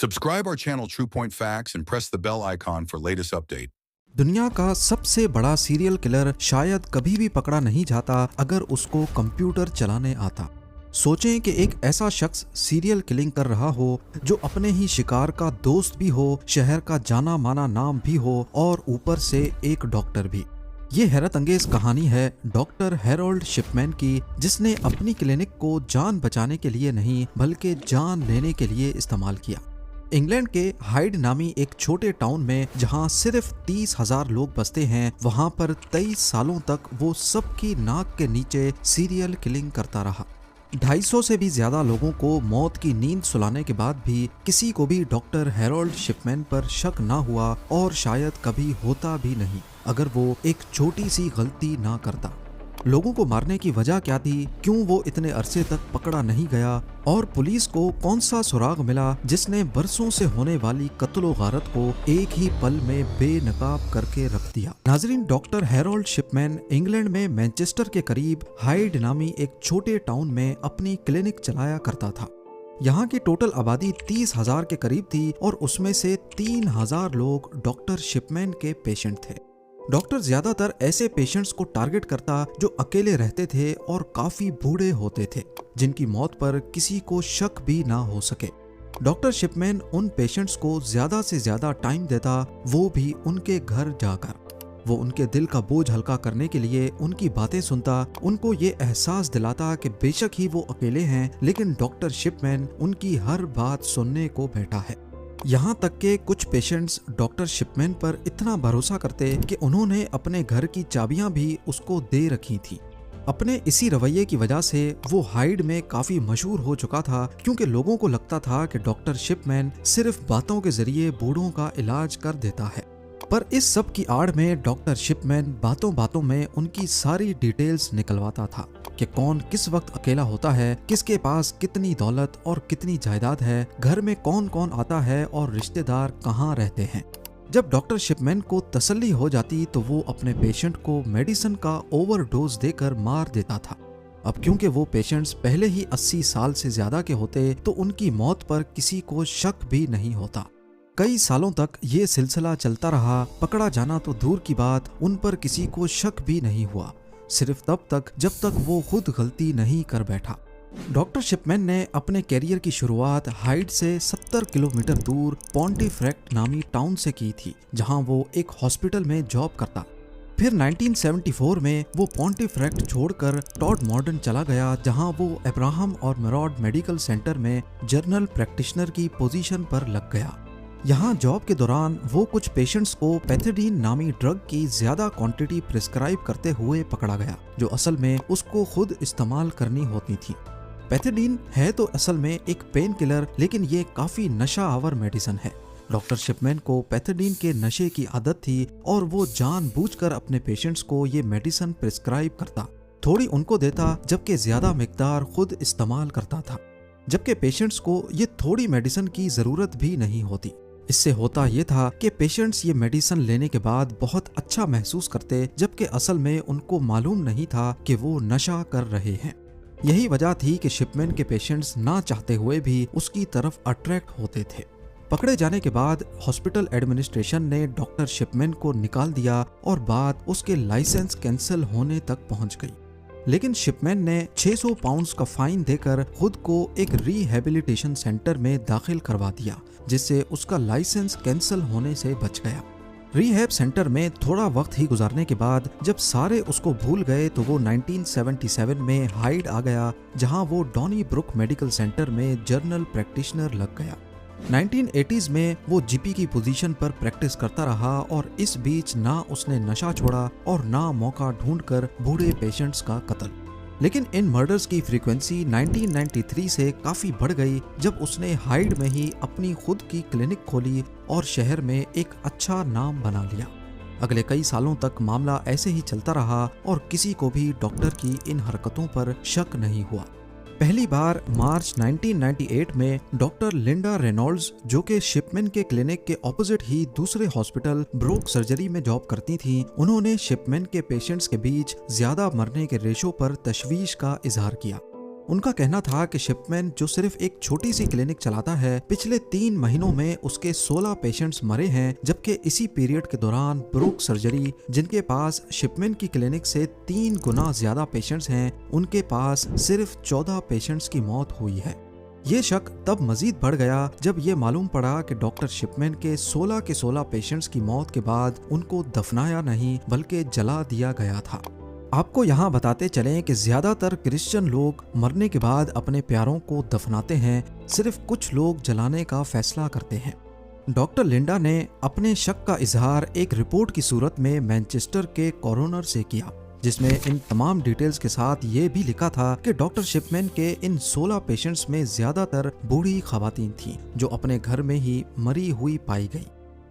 Subscribe our channel True Point Facts and press the bell icon for latest update. दुनिया का सबसे बड़ा serial killer शायद कभी भी पकड़ा नहीं जाता अगर उसको कंप्यूटर चलाने आता। सोचें कि एक ऐसा शख्स सीरियल किलिंग कर रहा हो जो अपने ही शिकार का दोस्त भी हो, शहर का जाना माना नाम भी हो और ऊपर से एक डॉक्टर भी। ये हैरत अंगेज कहानी है डॉक्टर हैरोल्ड शिपमैन की, जिसने अपनी क्लिनिक को जान बचाने के लिए नहीं बल्कि जान लेने के लिए इस्तेमाल किया। इंग्लैंड के हाइड नामी एक छोटे टाउन में जहां सिर्फ 30,000 लोग बसते हैं, वहां पर 23 सालों तक वो सबकी नाक के नीचे सीरियल किलिंग करता रहा। 250 से भी ज्यादा लोगों को मौत की नींद सुलाने के बाद भी किसी को भी डॉक्टर हैरोल्ड शिपमैन पर शक ना हुआ और शायद कभी होता भी नहीं अगर वो एक छोटी सी गलती ना करता। लोगों को मारने की वजह क्या थी, क्यों वो इतने अरसे तक पकड़ा नहीं गया और पुलिस को कौन सा सुराग मिला जिसने बरसों से होने वाली कत्लो गारत को एक ही पल में बेनकाब करके रख दिया। नाजरीन, डॉक्टर हैरोल्ड शिपमैन इंग्लैंड में मैनचेस्टर के करीब हाइड नामी एक छोटे टाउन में अपनी क्लिनिक चलाया करता था। यहाँ की टोटल आबादी 30,000 के करीब थी और उसमें से 3,000 लोग डॉक्टर शिपमैन के पेशेंट थे। डॉक्टर ज्यादातर ऐसे पेशेंट्स को टारगेट करता जो अकेले रहते थे और काफी बूढ़े होते थे, जिनकी मौत पर किसी को शक भी ना हो सके। डॉक्टर शिपमैन उन पेशेंट्स को ज्यादा से ज्यादा टाइम देता, वो भी उनके घर जाकर। वो उनके दिल का बोझ हल्का करने के लिए उनकी बातें सुनता, उनको ये एहसास दिलाता कि बेशक ही वो अकेले हैं, लेकिन डॉक्टर शिपमैन उनकी हर बात सुनने को बैठा है। यहाँ तक के कुछ पेशेंट्स डॉक्टर शिपमैन पर इतना भरोसा करते कि उन्होंने अपने घर की चाबियां भी उसको दे रखी थी। अपने इसी रवैये की वजह से वो हाइड में काफी मशहूर हो चुका था, क्योंकि लोगों को लगता था कि डॉक्टर शिपमैन सिर्फ बातों के जरिए बूढ़ों का इलाज कर देता है। पर इस सब की आड़ में डॉक्टर शिपमैन बातों बातों में उनकी सारी डिटेल्स निकलवाता था कि कौन किस वक्त अकेला होता है, किसके पास कितनी दौलत और कितनी जायदाद है, घर में कौन कौन आता है और रिश्तेदार कहाँ रहते हैं। जब डॉक्टर शिपमैन को तसल्ली हो जाती तो वो अपने पेशेंट को मेडिसिन का ओवरडोज देकर मार देता था। अब क्योंकि वो पेशेंट्स पहले ही 80 साल से ज्यादा के होते तो उनकी मौत पर किसी को शक भी नहीं होता। कई सालों तक ये सिलसिला चलता रहा। पकड़ा जाना तो दूर की बात, उन पर किसी को शक भी नहीं हुआ, सिर्फ तब तक जब तक वो खुद गलती नहीं कर बैठा। डॉक्टर शिपमैन ने अपने कैरियर की शुरुआत हाइड से 70 किलोमीटर दूर पॉन्टिफ्रेक्ट नामी टाउन से की थी, जहां वो एक हॉस्पिटल में जॉब करता। फिर 1974 में वो पॉन्टिफ्रेक्ट छोड़कर टॉड मॉर्डन चला गया, जहां वो अब्राहम और मेरॉड मेडिकल सेंटर में जनरल प्रैक्टिशनर की पोजीशन पर लग गया। यहाँ जॉब के दौरान वो कुछ पेशेंट्स को पैथेडीन नामी ड्रग की ज्यादा क्वांटिटी प्रिस्क्राइब करते हुए पकड़ा गया, जो असल में उसको खुद इस्तेमाल करनी होती थी। पैथेडीन है तो असल में एक पेन किलर, लेकिन ये काफी नशा आवर मेडिसिन है। डॉक्टर शिपमैन को पैथेडीन के नशे की आदत थी और वो जानबूझकर अपने पेशेंट्स को ये मेडिसिन प्रिस्क्राइब करता, थोड़ी उनको देता जबकि ज्यादा मिकदार खुद इस्तेमाल करता था, जबकि पेशेंट्स को ये थोड़ी मेडिसिन की जरूरत भी नहीं होती। इससे होता ये था कि पेशेंट्स ये मेडिसिन लेने के बाद बहुत अच्छा महसूस करते, जबकि असल में उनको मालूम नहीं था कि वो नशा कर रहे हैं। यही वजह थी कि शिपमैन के पेशेंट्स ना चाहते हुए भी उसकी तरफ अट्रैक्ट होते थे। पकड़े जाने के बाद हॉस्पिटल एडमिनिस्ट्रेशन ने डॉक्टर शिपमैन को निकाल दिया और बात उसके लाइसेंस कैंसिल होने तक पहुंच गई। लेकिन शिपमैन ने 600 पाउंड्स का फाइन देकर खुद को एक रिहेबिलिटेशन सेंटर में दाखिल करवा दिया, जिससे उसका लाइसेंस कैंसिल होने से बच गया। रिहैब सेंटर में थोड़ा वक्त ही गुजारने के बाद जब सारे उसको भूल गए तो वो 1977 में हाइड आ गया, जहां वो डॉनी ब्रुक मेडिकल सेंटर में जनरल प्रैक्टिशनर लग गया। 1980s में वो जीपी की पोजीशन पर प्रैक्टिस करता रहा और इस बीच ना उसने नशा छोड़ा और ना मौका ढूंढकर बूढ़े पेशेंट्स का कत्ल। लेकिन इन मर्डर्स की फ्रीक्वेंसी 1993 से काफी बढ़ गई, जब उसने हाइड में ही अपनी खुद की क्लिनिक खोली और शहर में एक अच्छा नाम बना लिया। अगले कई सालों तक मामला ऐसे ही चलता रहा और किसी को भी डॉक्टर की इन हरकतों पर शक नहीं हुआ। पहली बार मार्च 1998 में डॉक्टर लिंडा रेनॉल्ड्स, जो कि शिपमैन के क्लिनिक के ऑपोजिट ही दूसरे हॉस्पिटल ब्रोक सर्जरी में जॉब करती थीं, उन्होंने शिपमैन के पेशेंट्स के बीच ज्यादा मरने के रेशो पर तशवीश का इजहार किया। उनका कहना था कि शिपमैन जो सिर्फ एक छोटी सी क्लिनिक चलाता है, पिछले 3 महीनों में उसके 16 पेशेंट्स मरे हैं, जबकि इसी पीरियड के दौरान ब्रूक सर्जरी, जिनके पास शिपमैन की क्लिनिक से 3 गुना ज्यादा पेशेंट्स हैं, उनके पास सिर्फ 14 पेशेंट्स की मौत हुई है। ये शक तब मजीद बढ़ गया जब ये मालूम पड़ा कि डॉक्टर शिपमैन के 16 पेशेंट्स की मौत के बाद उनको दफनाया नहीं बल्कि जला दिया गया था। आपको यहाँ बताते चलें कि ज्यादातर क्रिश्चियन लोग मरने के बाद अपने प्यारों को दफनाते हैं, सिर्फ कुछ लोग जलाने का फैसला करते हैं। डॉक्टर लिंडा ने अपने शक का इजहार एक रिपोर्ट की सूरत में मैनचेस्टर के कोरोनर से किया, जिसमें इन तमाम डिटेल्स के साथ ये भी लिखा था कि डॉक्टर शिपमैन के इन 16 पेशेंट्स में ज्यादातर बूढ़ी खवातीन थीं जो अपने घर में ही मरी हुई पाई गई।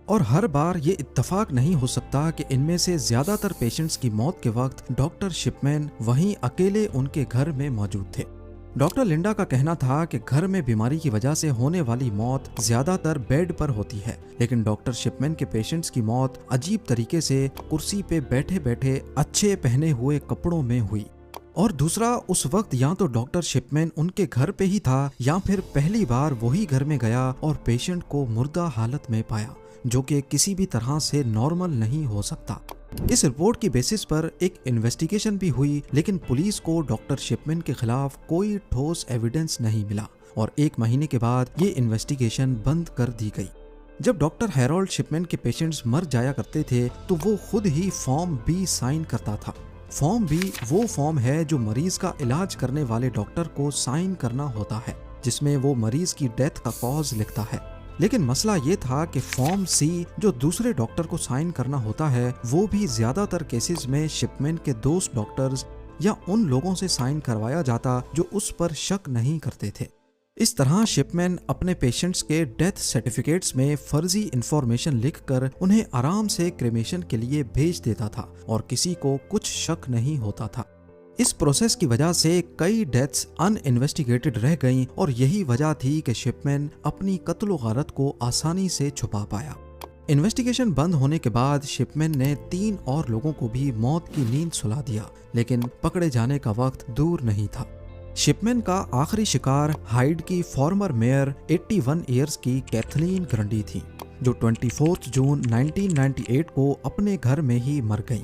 और हर बार ये इत्तफाक नहीं हो सकता कि इनमें से ज्यादातर पेशेंट्स की मौत के वक्त डॉक्टर शिपमैन वहीं अकेले उनके घर में मौजूद थे। डॉक्टर लिंडा का कहना था कि घर में बीमारी की वजह से होने वाली मौत ज्यादातर बेड पर होती है, लेकिन डॉक्टर शिपमैन के पेशेंट्स की मौत अजीब तरीके से कुर्सी पे बैठे बैठे अच्छे पहने हुए कपड़ों में हुई। और दूसरा, उस वक्त या तो डॉक्टर शिपमैन उनके घर पे ही था या फिर पहली बार वही घर में गया और पेशेंट को मुर्दा हालत में पाया, जो कि किसी भी तरह से नॉर्मल नहीं हो सकता। इस रिपोर्ट की बेसिस पर एक इन्वेस्टिगेशन भी हुई, लेकिन पुलिस को डॉक्टर शिपमैन के खिलाफ कोई ठोस एविडेंस नहीं मिला और 1 महीने के बाद ये इन्वेस्टिगेशन बंद कर दी गई। जब डॉक्टर हैरोल्ड शिपमैन के पेशेंट्स मर जाया करते थे तो वो खुद ही फॉर्म बी साइन करता था। फॉर्म बी वो फॉर्म है जो मरीज का इलाज करने वाले डॉक्टर को साइन करना होता है, जिसमें वो मरीज की डेथ का कॉज लिखता है। लेकिन मसला ये था कि फॉर्म सी जो दूसरे डॉक्टर को साइन करना होता है, वो भी ज्यादातर केसेस में शिपमैन के दोस्त डॉक्टर्स या उन लोगों से साइन करवाया जाता जो उस पर शक नहीं करते थे। इस तरह शिपमैन अपने पेशेंट्स के डेथ सर्टिफिकेट्स में फर्जी इंफॉर्मेशन लिखकर उन्हें आराम से क्रेमेशन के लिए भेज देता था और किसी को कुछ शक नहीं होता था। इस प्रोसेस की वजह से कई डेथ्स अनइन्वेस्टिगेटेड रह गईं और यही वजह थी कि शिपमैन अपनी कत्ल गारत को आसानी से छुपा पाया। इन्वेस्टिगेशन बंद होने के बाद शिपमैन ने 3 और लोगों को भी मौत की नींद सुला दिया, लेकिन पकड़े जाने का वक्त दूर नहीं था। शिपमैन का आखिरी शिकार हाइड की फॉर्मर मेयर 81 ईयर्स की कैथलीन ग्रंडी थी, जो 24 जून 1998 को अपने घर में ही मर गई।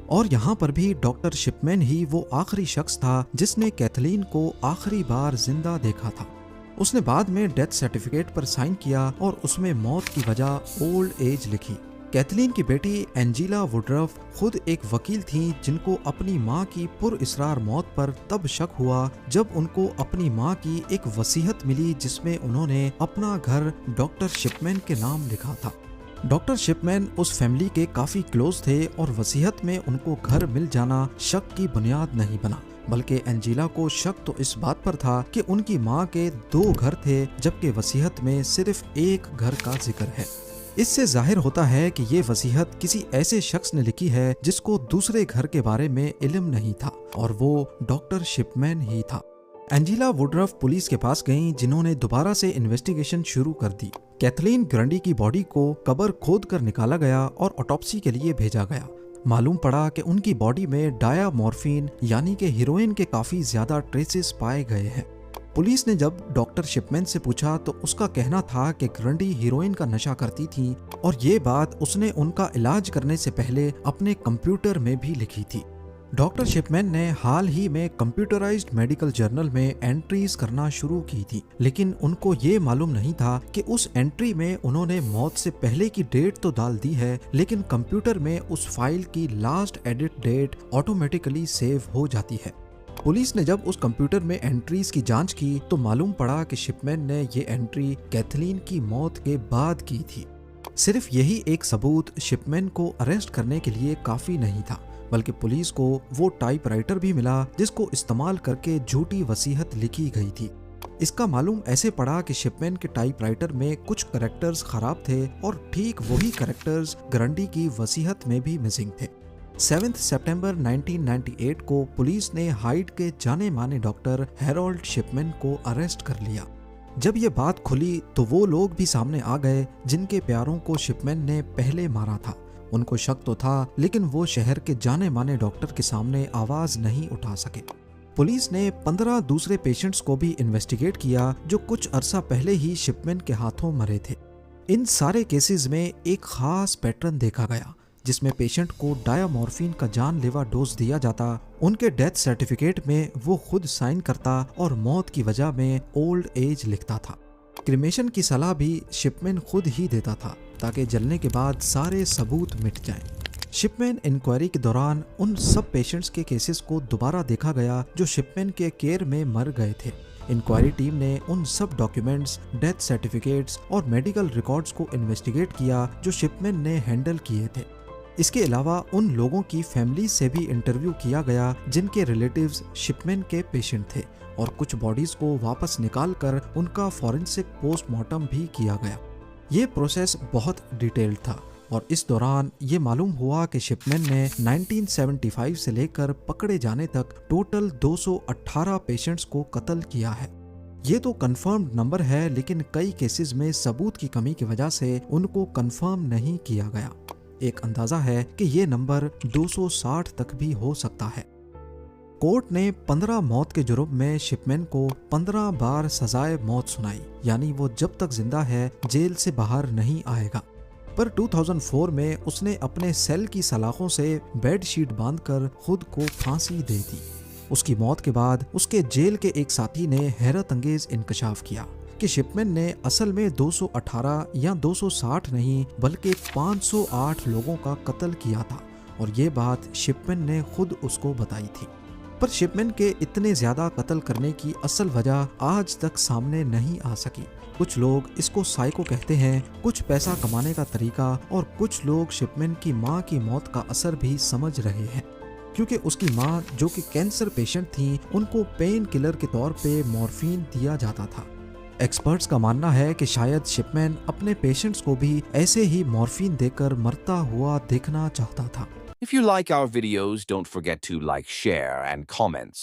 और यहाँ पर भी डॉक्टर शिपमैन ही वो आखिरी शख्स था जिसने कैथलीन को आखिरी बार जिंदा देखा था। उसने बाद में डेथ सर्टिफिकेट पर साइन किया और उसमें मौत की वजह ओल्ड एज लिखी। कैथलीन की बेटी एंजेला वुडरफ खुद एक वकील थी जिनको अपनी मां की पुरइसरार मौत पर तब शक हुआ जब उनको अपनी मां की एक वसीयत मिली जिसमें उन्होंने अपना घर डॉक्टर शिपमैन के नाम लिखा था। डॉक्टर शिपमैन उस फैमिली के काफी क्लोज थे और वसीयत में उनको घर मिल जाना शक की बुनियाद नहीं बना, बल्कि एंजेला को शक तो इस बात पर था कि उनकी मां के 2 घर थे जबकि वसीयत में सिर्फ एक घर का जिक्र है। इससे जाहिर होता है कि ये वसीयत किसी ऐसे शख्स ने लिखी है जिसको दूसरे घर के बारे में इल्म नहीं था और वो डॉक्टर शिपमैन ही था। एंजेला वुडरफ पुलिस के पास गईं, जिन्होंने दोबारा से इन्वेस्टिगेशन शुरू कर दी। कैथलीन ग्रंडी की बॉडी को कब्र खोद कर निकाला गया और ऑटोप्सी के लिए भेजा गया। मालूम पड़ा कि उनकी बॉडी में डायामॉर्फिन यानी कि हीरोइन के काफी ज्यादा ट्रेसेस पाए गए हैं। पुलिस ने जब डॉक्टर शिपमैन से पूछा तो उसका कहना था कि ग्रंडी हीरोइन का नशा करती थी और ये बात उसने उनका इलाज करने से पहले अपने कंप्यूटर में भी लिखी थी। डॉक्टर शिपमैन ने हाल ही में कंप्यूटराइज्ड मेडिकल जर्नल में एंट्रीज करना शुरू की थी, लेकिन उनको ये मालूम नहीं था कि उस एंट्री में उन्होंने मौत से पहले की डेट तो डाल दी है, लेकिन कंप्यूटर में उस फाइल की last edit date automatically save हो जाती है। पुलिस ने जब उस कंप्यूटर में एंट्रीज की जांच की तो मालूम पड़ा कि शिपमैन ने ये एंट्री कैथलीन की मौत के बाद की थी। सिर्फ यही एक सबूत शिपमैन को अरेस्ट करने के लिए काफी नहीं था, बल्कि पुलिस को वो टाइपराइटर भी मिला जिसको इस्तेमाल करके झूठी वसीयत लिखी गई थी। इसका मालूम ऐसे पड़ा कि शिपमैन के टाइपराइटर में कुछ कैरेक्टर्स खराब थे और ठीक वही कैरेक्टर्स ग्रंडी की वसीयत में भी मिसिंग थे। 7 सितंबर 1998 को पुलिस ने हाइड के जाने माने डॉक्टर हैरोल्ड शिपमैन को अरेस्ट कर लिया। जब ये बात खुली तो वो लोग भी सामने आ गए जिनके प्यारों को शिपमैन ने पहले मारा था। उनको शक तो था, लेकिन वो शहर के जाने माने डॉक्टर के सामने आवाज नहीं उठा सके। पुलिस ने 15 दूसरे पेशेंट्स को भी इन्वेस्टिगेट किया जो कुछ अरसा पहले ही शिपमैन के हाथों मरे थे। इन सारे केसेस में एक खास पैटर्न देखा गया जिसमें पेशेंट को डायामॉर्फिन का जानलेवा डोज दिया जाता, उनके डेथ सर्टिफिकेट में वो खुद साइन करता और मौत की वजह में ओल्ड एज लिखता था। क्रिमेशन की सलाह भी शिपमैन खुद ही देता था ताकि जलने के बाद सारे सबूत मिट जाएं। शिपमैन इंक्वायरी के दौरान उन सब पेशेंट्स के केसेस को दोबारा देखा गया जो शिपमैन के केयर में मर गए थे। इंक्वायरी टीम ने उन सब डॉक्यूमेंट्स, डेथ सर्टिफिकेट्स और मेडिकल रिकॉर्ड्स को इन्वेस्टिगेट किया जो शिपमैन ने हैंडल किए थे। इसके अलावा उन लोगों की फैमिली से भी इंटरव्यू किया गया जिनके रिलेटिव्स शिपमैन के पेशेंट थे और कुछ बॉडीज को वापस निकालकर उनका फॉरेंसिक पोस्टमार्टम भी किया गया। ये प्रोसेस बहुत डिटेल्ड था और इस दौरान ये मालूम हुआ कि शिपमैन ने 1975 से लेकर पकड़े जाने तक टोटल 218 पेशेंट्स को कत्ल किया है। ये तो कंफर्म्ड नंबर है, लेकिन कई केसेस में सबूत की कमी की वजह से उनको कंफर्म नहीं किया गया। एक अंदाजा है कि ये नंबर 260 तक भी हो सकता है। कोर्ट ने 15 मौत के जुर्म में शिपमैन को 15 बार सजाए मौत सुनाई, यानी वो जब तक जिंदा है जेल से बाहर नहीं आएगा। पर 2004 में उसने अपने सेल की सलाखों से बेडशीट बांधकर खुद को फांसी दे दी। उसकी मौत के बाद उसके जेल के एक साथी ने हैरत अंगेज इंकशाफ किया कि शिपमैन ने असल में 218 या 260 नहीं बल्कि 508 लोगों का कत्ल किया था और ये बात शिपमैन ने खुद उसको बताई थी। पर शिपमैन के इतने ज्यादा कत्ल करने की असल वजह आज तक सामने नहीं आ सकी। कुछ लोग इसको साइको कहते हैं, कुछ पैसा कमाने का तरीका और कुछ लोग शिपमैन की मां की मौत का असर भी समझ रहे हैं, क्योंकि उसकी मां जो कि कैंसर पेशेंट थी उनको पेन किलर के तौर पे मॉर्फिन दिया जाता था। एक्सपर्ट्स का मानना है कि शायद शिपमैन अपने पेशेंट्स को भी ऐसे ही मॉर्फिन देकर मरता हुआ देखना चाहता था। If you like our videos, don't forget to like, share, and comments.